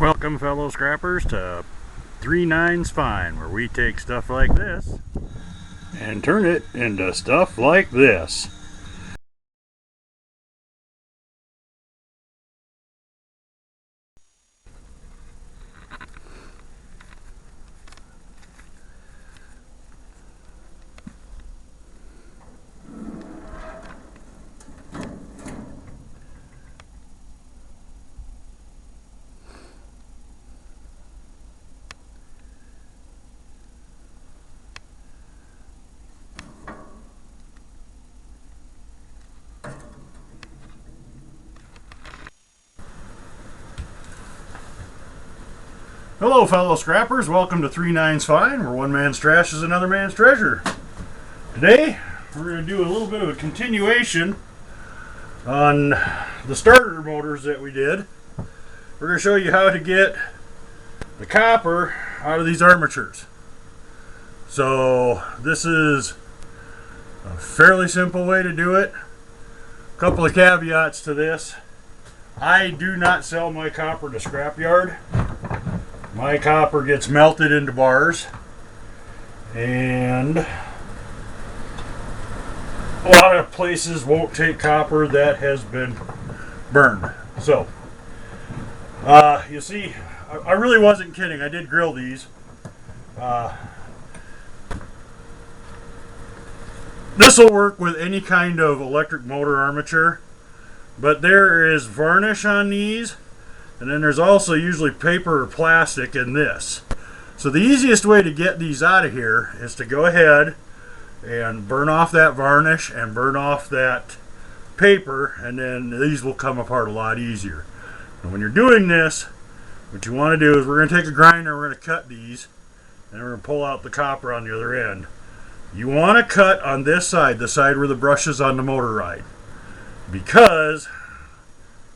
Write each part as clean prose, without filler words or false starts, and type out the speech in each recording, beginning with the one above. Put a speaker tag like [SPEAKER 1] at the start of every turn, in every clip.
[SPEAKER 1] Welcome, fellow scrappers, to 3 Nines Fine, where we take stuff like this and turn it into stuff like this. Hello, fellow scrappers. Welcome to 3 Nines Fine, where one man's trash is another man's treasure. Today, we're going to do a little bit of a continuation on the starter motors that we did. We're going to show you how to get the copper out of these armatures. So, this is a fairly simple way to do it. A couple of caveats to this. I do not sell my copper to scrapyard. My copper gets melted into bars, and a lot of places won't take copper that has been burned. So, you see, I really wasn't kidding. I did grill these. This will work with any kind of electric motor armature, but there is varnish on these. And then there's also usually paper or plastic in this. So the easiest way to get these out of here is to go ahead and burn off that varnish and burn off that paper, and then these will come apart a lot easier. And when you're doing this, what you want to do is we're going to take a grinder, we're going to cut these, and we're going to pull out the copper on the other end. You want to cut on this side, the side where the brush is on the motor ride, because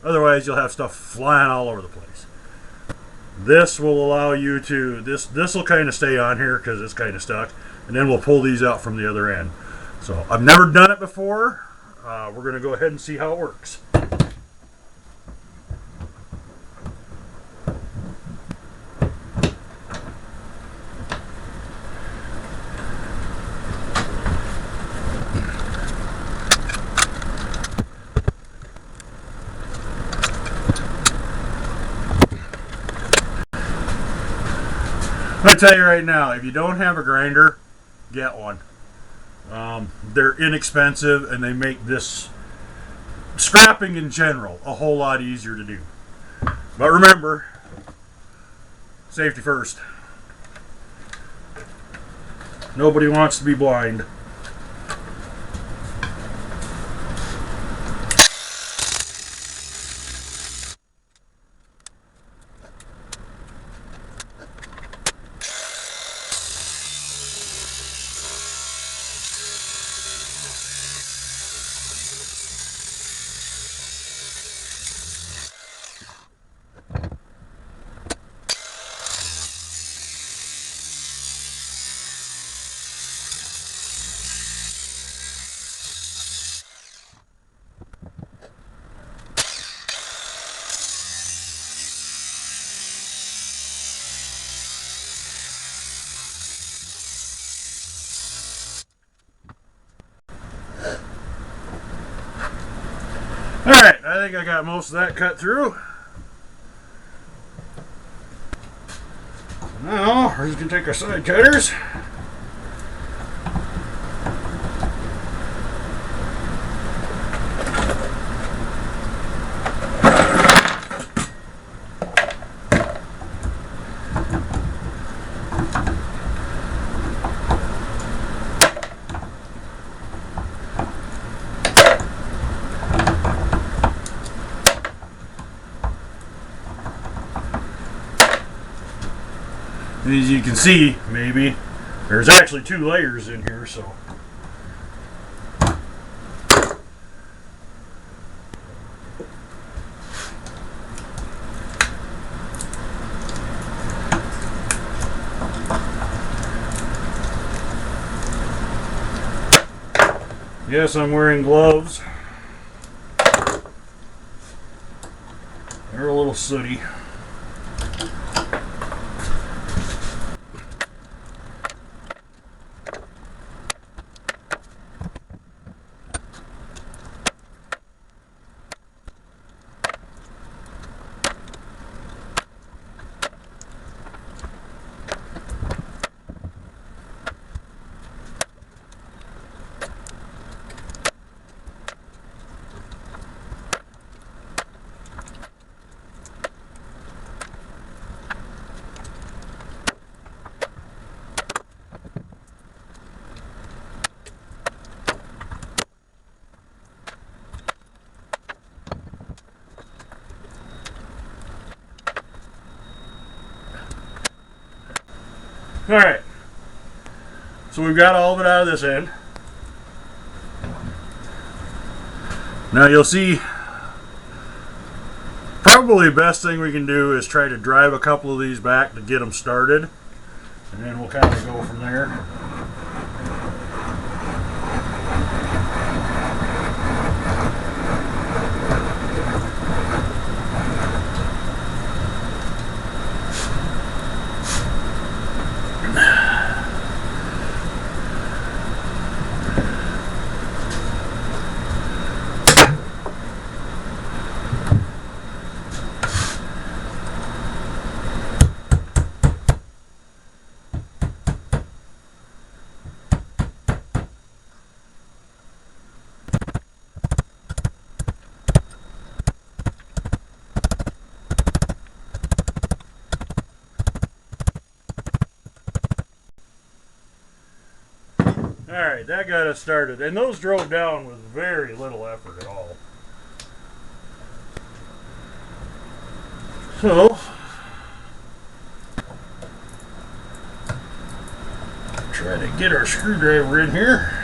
[SPEAKER 1] otherwise you'll have stuff flying all over the place. This will allow you to, this will kind of stay on here because it's kind of stuck, and then we'll pull these out from the other end. So I've never done it before. We're going to go ahead and see how it works. I tell you right now, if you don't have a grinder, get one. They're inexpensive, and they make this scrapping in general a whole lot easier to do. But remember, safety first. Nobody wants to be blind. Alright, I think I got most of that cut through. Now, we're just going to take our side cutters. As you can see, maybe, there's actually 2 layers in here, so. Yes, I'm wearing gloves. They're a little sooty. Alright, so we've got all of it out of this end. Now you'll see, probably the best thing we can do is try to drive a couple of these back to get them started, and then we'll kind of go from there. Alright, that got us started. And those drove down with very little effort at all. So, try to get our screwdriver in here.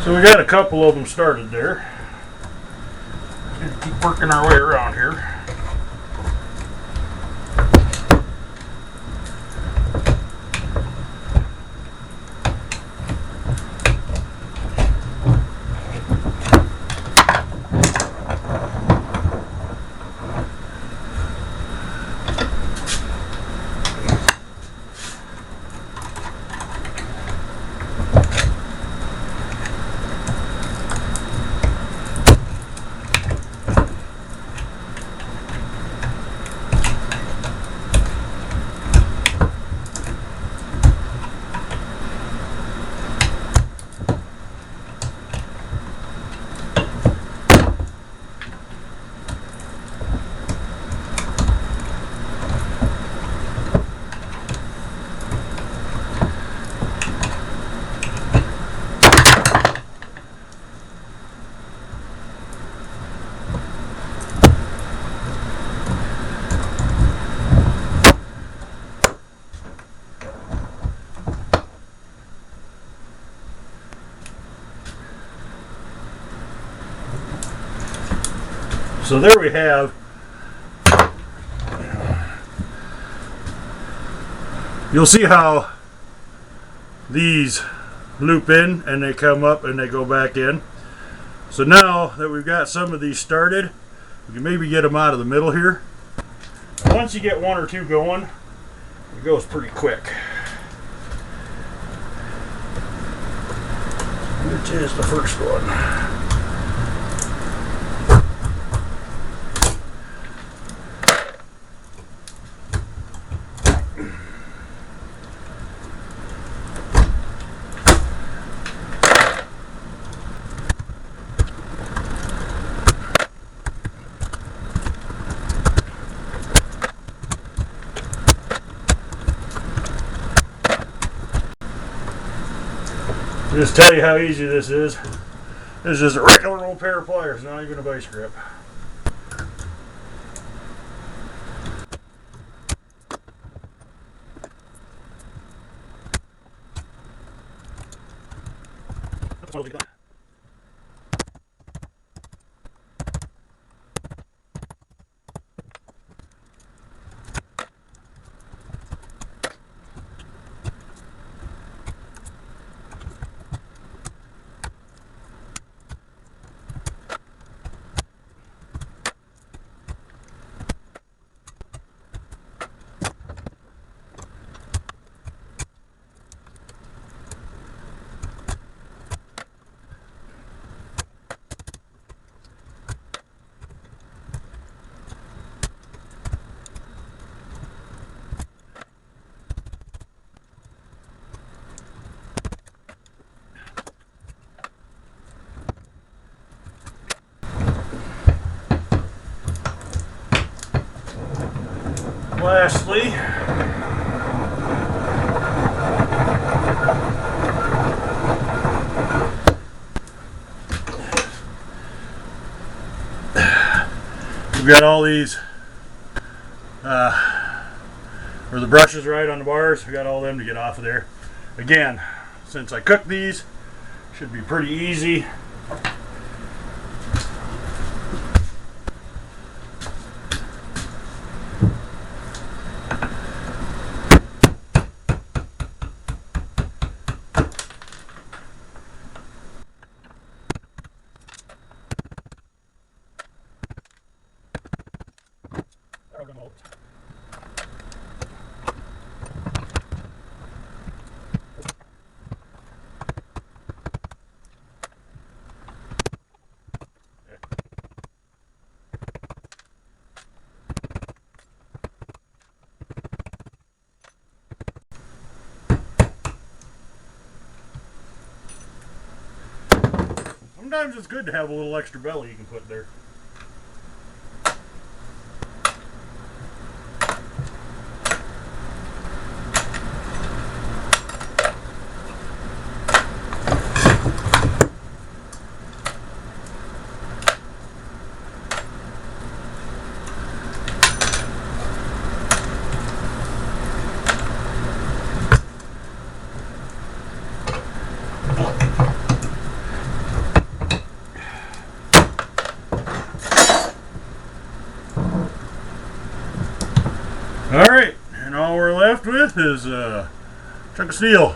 [SPEAKER 1] So we got a couple of them started there. Gonna keep working our way around here. So there we have, you'll see how these loop in and they come up and they go back in. So now that we've got some of these started, we can maybe get them out of the middle here. Once you get one or two going, it goes pretty quick. Which is the first one. Just tell you how easy this is. This is just a regular old pair of pliers, not even a vice grip. Lastly, we've got all these where the brush is right on the bars. We got all them to get off of there. Again, since I cooked these, should be pretty easy. Sometimes it's good to have a little extra belly you can put there. Alright, and all we're left with is a chunk of steel.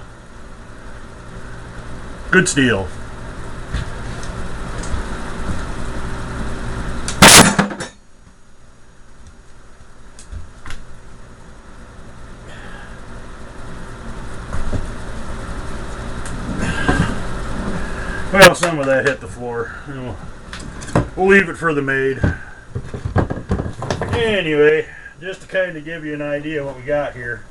[SPEAKER 1] Good steel. Well, some of that hit the floor. We'll leave it for the maid. Anyway, just to kind of give you an idea what we got here.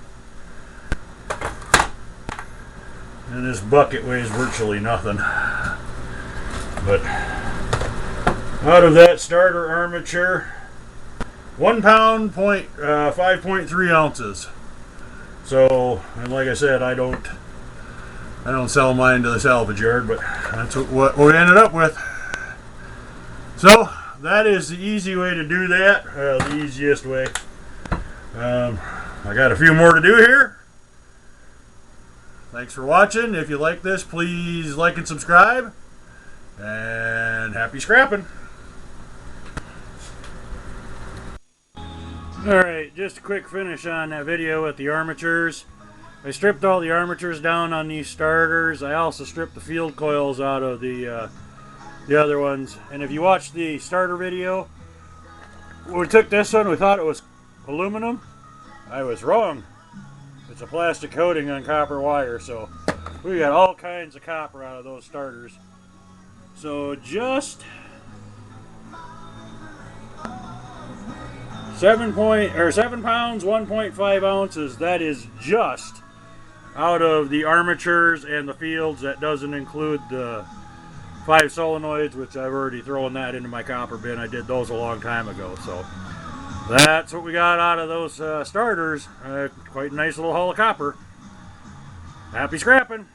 [SPEAKER 1] And this bucket weighs virtually nothing. But out of that starter armature, 1 pound, 5.3 ounces. So, and like I said, I don't sell mine to the salvage yard, but that's what we ended up with. So that is the easy way to do that, the easiest way. I got a few more to do here. Thanks for watching. If you like this, please like and subscribe. And happy scrapping. Alright, just a quick finish on that video with the armatures. I stripped all the armatures down on these starters. I also stripped the field coils out of the other ones. And if you watch the starter video, when we took this one, we thought it was aluminum. I was wrong. It's a plastic coating on copper wire, so we got all kinds of copper out of those starters. So just 7 pounds, 1.5 ounces. That is just out of the armatures and the fields. That doesn't include the 5 solenoids, which I've already thrown that into my copper bin. I did those a long time ago. So that's what we got out of those starters. Quite a nice little haul of copper. Happy scrapping.